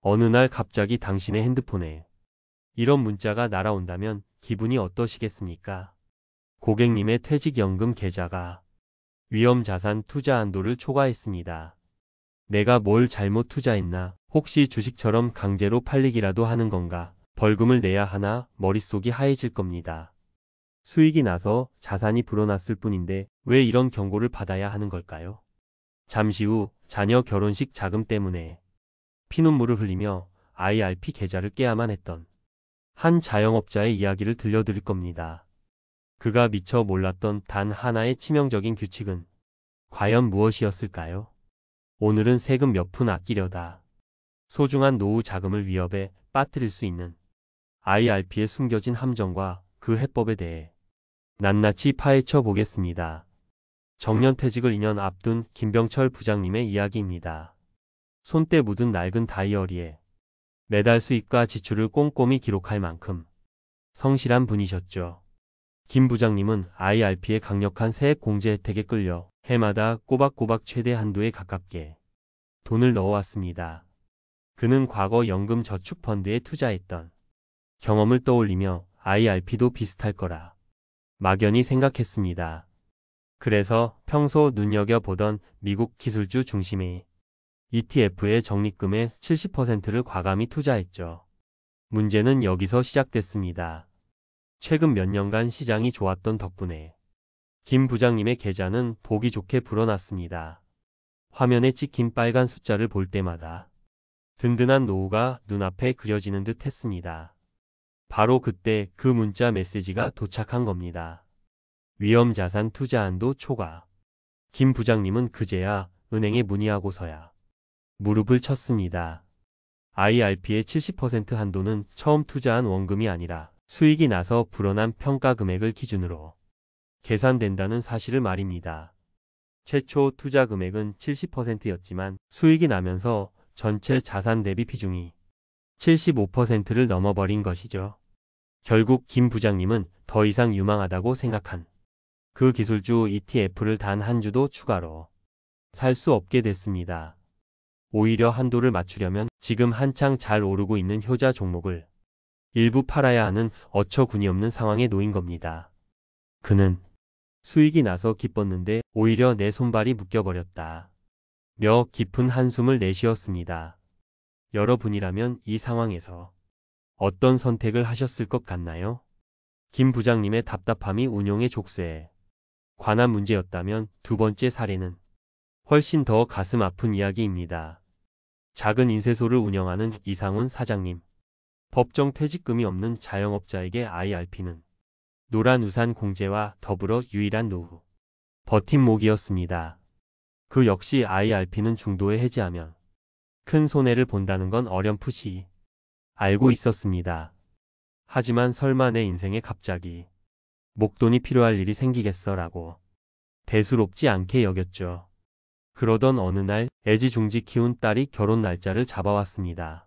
어느 날 갑자기 당신의 핸드폰에 이런 문자가 날아온다면 기분이 어떠시겠습니까? 고객님의 퇴직연금 계좌가 위험자산 투자 한도를 초과했습니다. 내가 뭘 잘못 투자했나? 혹시 주식처럼 강제로 팔리기라도 하는 건가? 벌금을 내야 하나? 머릿속이 하얘질 겁니다. 수익이 나서 자산이 불어났을 뿐인데 왜 이런 경고를 받아야 하는 걸까요? 잠시 후 자녀 결혼식 자금 때문에 피눈물을 흘리며 IRP 계좌를 깨야만 했던 한 자영업자의 이야기를 들려드릴 겁니다. 그가 미처 몰랐던 단 하나의 치명적인 규칙은 과연 무엇이었을까요? 오늘은 세금 몇 푼 아끼려다 소중한 노후 자금을 위협에 빠뜨릴 수 있는 IRP의 숨겨진 함정과 그 해법에 대해 낱낱이 파헤쳐 보겠습니다. 정년퇴직을 2년 앞둔 김병철 부장님의 이야기입니다. 손때 묻은 낡은 다이어리에 매달 수입과 지출을 꼼꼼히 기록할 만큼 성실한 분이셨죠. 김 부장님은 IRP의 강력한 세액 공제 혜택에 끌려 해마다 꼬박꼬박 최대 한도에 가깝게 돈을 넣어왔습니다. 그는 과거 연금 저축 펀드에 투자했던 경험을 떠올리며 IRP도 비슷할 거라 막연히 생각했습니다. 그래서 평소 눈여겨보던 미국 기술주 중심의 ETF의 적립금의 70%를 과감히 투자했죠. 문제는 여기서 시작됐습니다. 최근 몇 년간 시장이 좋았던 덕분에 김 부장님의 계좌는 보기 좋게 불어났습니다. 화면에 찍힌 빨간 숫자를 볼 때마다 든든한 노후가 눈앞에 그려지는 듯 했습니다. 바로 그때 그 문자 메시지가 도착한 겁니다. 위험자산 투자 한도 초과. 김 부장님은 그제야 은행에 문의하고서야 무릎을 쳤습니다. IRP의 70% 한도는 처음 투자한 원금이 아니라 수익이 나서 불어난 평가 금액을 기준으로 계산된다는 사실을 말입니다. 최초 투자 금액은 70%였지만 수익이 나면서 전체 자산 대비 비중이 75%를 넘어버린 것이죠. 결국 김 부장님은 더 이상 유망하다고 생각한 그 기술주 ETF를 단 한 주도 추가로 살 수 없게 됐습니다. 오히려 한도를 맞추려면 지금 한창 잘 오르고 있는 효자 종목을 일부 팔아야 하는 어처구니 없는 상황에 놓인 겁니다. 그는 수익이 나서 기뻤는데 오히려 내 손발이 묶여버렸다 며 깊은 한숨을 내쉬었습니다. 여러분이라면 이 상황에서 어떤 선택을 하셨을 것 같나요? 김 부장님의 답답함이 운용의 족쇄에 관한 문제였다면 두 번째 사례는 훨씬 더 가슴 아픈 이야기입니다. 작은 인쇄소를 운영하는 이상훈 사장님. 법정 퇴직금이 없는 자영업자에게 IRP는 노란 우산 공제와 더불어 유일한 노후 버팀목이었습니다. 그 역시 IRP는 중도에 해지하면 큰 손해를 본다는 건 어렴풋이 알고 있었습니다. 하지만 설마 내 인생에 갑자기 목돈이 필요할 일이 생기겠어라고 대수롭지 않게 여겼죠. 그러던 어느 날 애지중지 키운 딸이 결혼 날짜를 잡아왔습니다.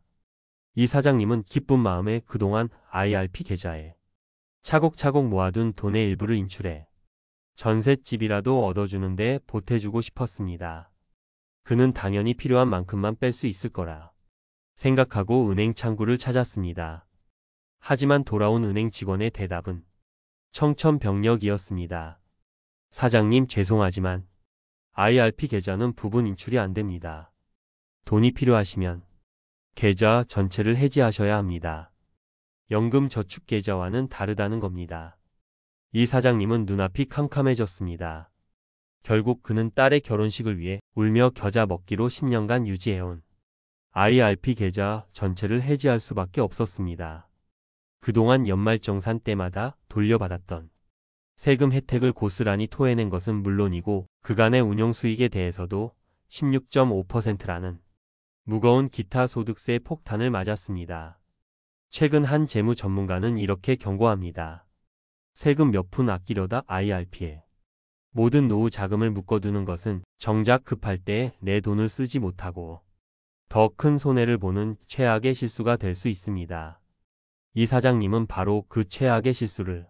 이 사장님은 기쁜 마음에 그동안 IRP 계좌에 차곡차곡 모아둔 돈의 일부를 인출해 전셋집이라도 얻어주는데 보태주고 싶었습니다. 그는 당연히 필요한 만큼만 뺄 수 있을 거라 생각하고 은행 창구를 찾았습니다. 하지만 돌아온 은행 직원의 대답은 청천벽력이었습니다. 사장님 죄송하지만 IRP 계좌는 부분 인출이 안 됩니다. 돈이 필요하시면 계좌 전체를 해지하셔야 합니다. 연금 저축 계좌와는 다르다는 겁니다. 이 사장님은 눈앞이 캄캄해졌습니다. 결국 그는 딸의 결혼식을 위해 울며 겨자 먹기로 10년간 유지해온 IRP 계좌 전체를 해지할 수밖에 없었습니다. 그동안 연말정산 때마다 돌려받았던 세금 혜택을 고스란히 토해낸 것은 물론이고 그간의 운용 수익에 대해서도 16.5%라는 무거운 기타 소득세 폭탄을 맞았습니다. 최근 한 재무 전문가는 이렇게 경고합니다. 세금 몇 푼 아끼려다 IRP에 모든 노후 자금을 묶어두는 것은 정작 급할 때 내 돈을 쓰지 못하고 더 큰 손해를 보는 최악의 실수가 될 수 있습니다. 이 사장님은 바로 그 최악의 실수를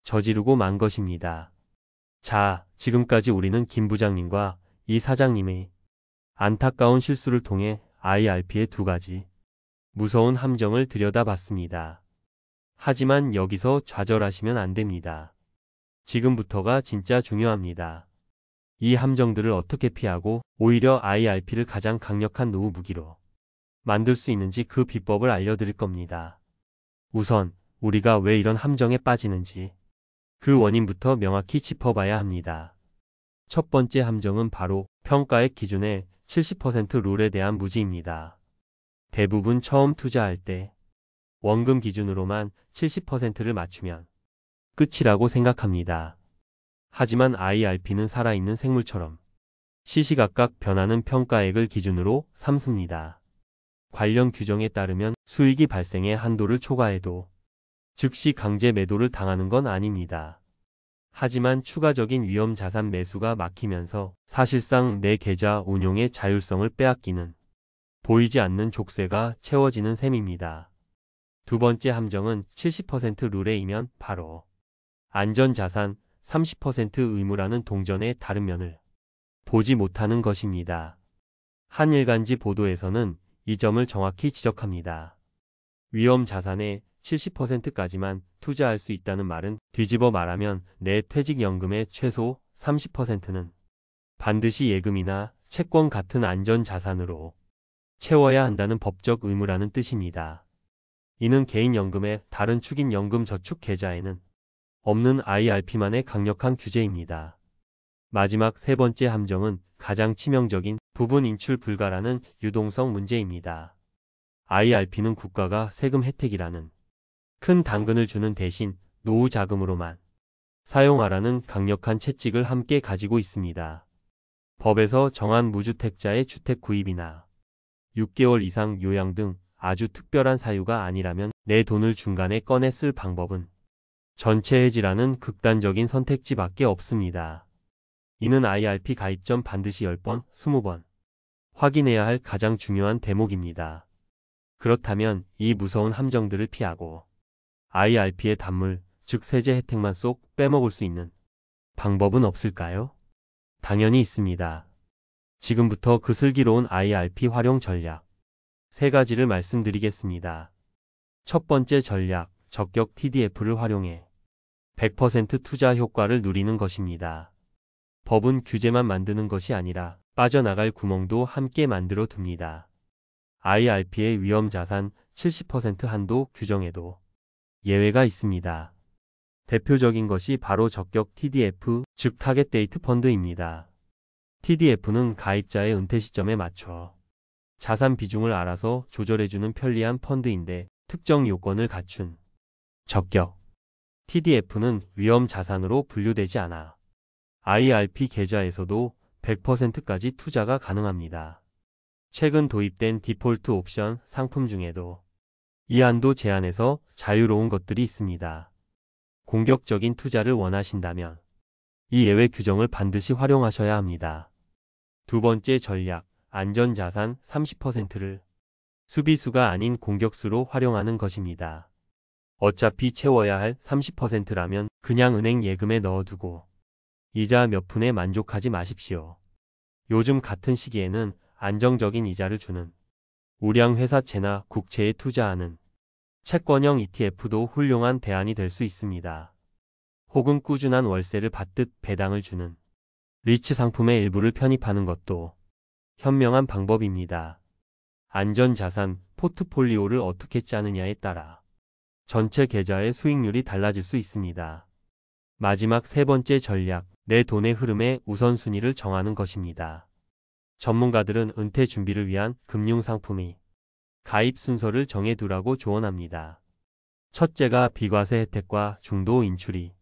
저지르고 만 것입니다. 자, 지금까지 우리는 김 부장님과 이 사장님의 안타까운 실수를 통해 IRP의 두 가지 무서운 함정을 들여다봤습니다. 하지만 여기서 좌절하시면 안 됩니다. 지금부터가 진짜 중요합니다. 이 함정들을 어떻게 피하고 오히려 IRP를 가장 강력한 노후 무기로 만들 수 있는지 그 비법을 알려드릴 겁니다. 우선 우리가 왜 이런 함정에 빠지는지 그 원인부터 명확히 짚어봐야 합니다. 첫 번째 함정은 바로 평가액 기준의 70% 룰에 대한 무지입니다. 대부분 처음 투자할 때 원금 기준으로만 70%를 맞추면 끝이라고 생각합니다. 하지만 IRP는 살아있는 생물처럼 시시각각 변하는 평가액을 기준으로 삼습니다. 관련 규정에 따르면 수익이 발생의 한도를 초과해도 즉시 강제 매도를 당하는 건 아닙니다. 하지만 추가적인 위험 자산 매수가 막히면서 사실상 내 계좌 운용의 자율성을 빼앗기는 보이지 않는 족쇄가 채워지는 셈입니다. 두 번째 함정은 70% 룰에이면 바로 안전자산 30% 의무라는 동전의 다른 면을 보지 못하는 것입니다. 한 일간지 보도에서는 이 점을 정확히 지적합니다. 위험 자산의 70%까지만 투자할 수 있다는 말은 뒤집어 말하면 내 퇴직연금의 최소 30%는 반드시 예금이나 채권 같은 안전자산으로 채워야 한다는 법적 의무라는 뜻입니다. 이는 개인연금의 다른 축인연금 저축 계좌에는 없는 IRP만의 강력한 규제입니다. 마지막 세 번째 함정은 가장 치명적인 부분 인출 불가라는 유동성 문제입니다. IRP는 국가가 세금 혜택이라는 큰 당근을 주는 대신 노후 자금으로만 사용하라는 강력한 채찍을 함께 가지고 있습니다. 법에서 정한 무주택자의 주택 구입이나 6개월 이상 요양 등 아주 특별한 사유가 아니라면 내 돈을 중간에 꺼내 쓸 방법은 전체 해지라는 극단적인 선택지밖에 없습니다. 이는 IRP 가입 전 반드시 10번, 20번 확인해야 할 가장 중요한 대목입니다. 그렇다면 이 무서운 함정들을 피하고 IRP의 단물, 즉 세제 혜택만 쏙 빼먹을 수 있는 방법은 없을까요? 당연히 있습니다. 지금부터 그 슬기로운 IRP 활용 전략 세 가지를 말씀드리겠습니다. 첫 번째 전략, 적격 TDF를 활용해 100% 투자 효과를 누리는 것입니다. 법은 규제만 만드는 것이 아니라 빠져나갈 구멍도 함께 만들어 둡니다. IRP의 위험자산 70% 한도 규정에도 예외가 있습니다. 대표적인 것이 바로 적격 TDF, 즉 타겟 데이트 펀드입니다. TDF는 가입자의 은퇴 시점에 맞춰 자산 비중을 알아서 조절해주는 편리한 펀드인데 특정 요건을 갖춘 적격 TDF는 위험 자산으로 분류되지 않아 IRP 계좌에서도 100%까지 투자가 가능합니다. 최근 도입된 디폴트 옵션 상품 중에도 이 한도 제한에서 자유로운 것들이 있습니다. 공격적인 투자를 원하신다면 이 예외 규정을 반드시 활용하셔야 합니다. 두 번째 전략, 안전자산 30%를 수비수가 아닌 공격수로 활용하는 것입니다. 어차피 채워야 할 30%라면 그냥 은행 예금에 넣어두고 이자 몇 푼에 만족하지 마십시오. 요즘 같은 시기에는 안정적인 이자를 주는 우량 회사채나 국채에 투자하는 채권형 ETF도 훌륭한 대안이 될 수 있습니다. 혹은 꾸준한 월세를 받듯 배당을 주는 리츠 상품의 일부를 편입하는 것도 현명한 방법입니다. 안전자산 포트폴리오를 어떻게 짜느냐에 따라 전체 계좌의 수익률이 달라질 수 있습니다. 마지막 세 번째 전략, 내 돈의 흐름의 우선순위를 정하는 것입니다. 전문가들은 은퇴 준비를 위한 금융상품이 가입 순서를 정해두라고 조언합니다. 첫째가 비과세 혜택과 중도 인출이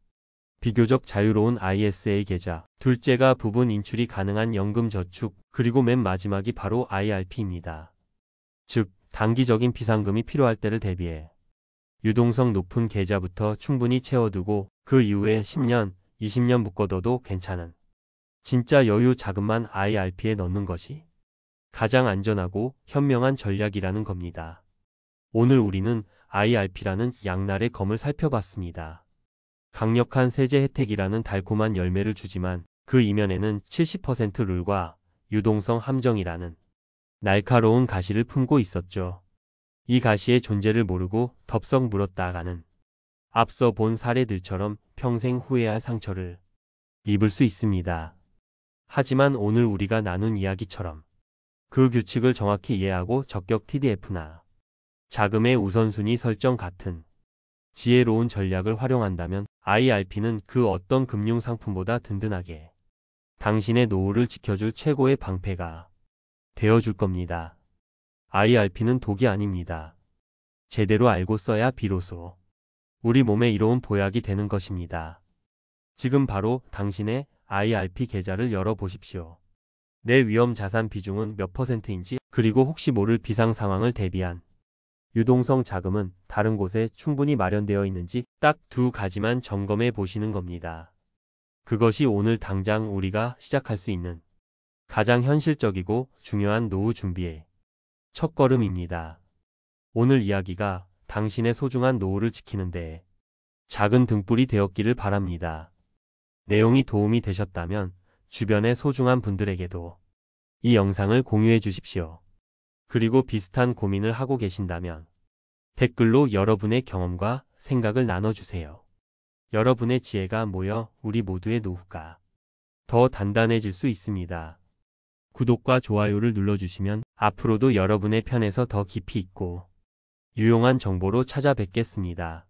비교적 자유로운 ISA 계좌, 둘째가 부분 인출이 가능한 연금 저축, 그리고 맨 마지막이 바로 IRP입니다. 즉, 단기적인 비상금이 필요할 때를 대비해 유동성 높은 계좌부터 충분히 채워두고 그 이후에 10년, 20년 묶어둬도 괜찮은 진짜 여유 자금만 IRP에 넣는 것이 가장 안전하고 현명한 전략이라는 겁니다. 오늘 우리는 IRP라는 양날의 검을 살펴봤습니다. 강력한 세제 혜택이라는 달콤한 열매를 주지만 그 이면에는 70% 룰과 유동성 함정이라는 날카로운 가시를 품고 있었죠. 이 가시의 존재를 모르고 덥석 물었다가는 앞서 본 사례들처럼 평생 후회할 상처를 입을 수 있습니다. 하지만 오늘 우리가 나눈 이야기처럼 그 규칙을 정확히 이해하고 적격 TDF나 자금의 우선순위 설정 같은 지혜로운 전략을 활용한다면 IRP는 그 어떤 금융상품보다 든든하게 당신의 노후를 지켜줄 최고의 방패가 되어줄 겁니다. IRP는 독이 아닙니다. 제대로 알고 써야 비로소 우리 몸에 이로운 보약이 되는 것입니다. 지금 바로 당신의 IRP 계좌를 열어보십시오. 내 위험 자산 비중은 몇 %인지, 그리고 혹시 모를 비상 상황을 대비한 유동성 자금은 다른 곳에 충분히 마련되어 있는지 딱 두 가지만 점검해 보시는 겁니다. 그것이 오늘 당장 우리가 시작할 수 있는 가장 현실적이고 중요한 노후 준비의 첫걸음입니다. 오늘 이야기가 당신의 소중한 노후를 지키는 데 작은 등불이 되었기를 바랍니다. 내용이 도움이 되셨다면 주변의 소중한 분들에게도 이 영상을 공유해 주십시오. 그리고 비슷한 고민을 하고 계신다면 댓글로 여러분의 경험과 생각을 나눠주세요. 여러분의 지혜가 모여 우리 모두의 노후가 더 단단해질 수 있습니다. 구독과 좋아요를 눌러주시면 앞으로도 여러분의 편에서 더 깊이 있고 유용한 정보로 찾아뵙겠습니다.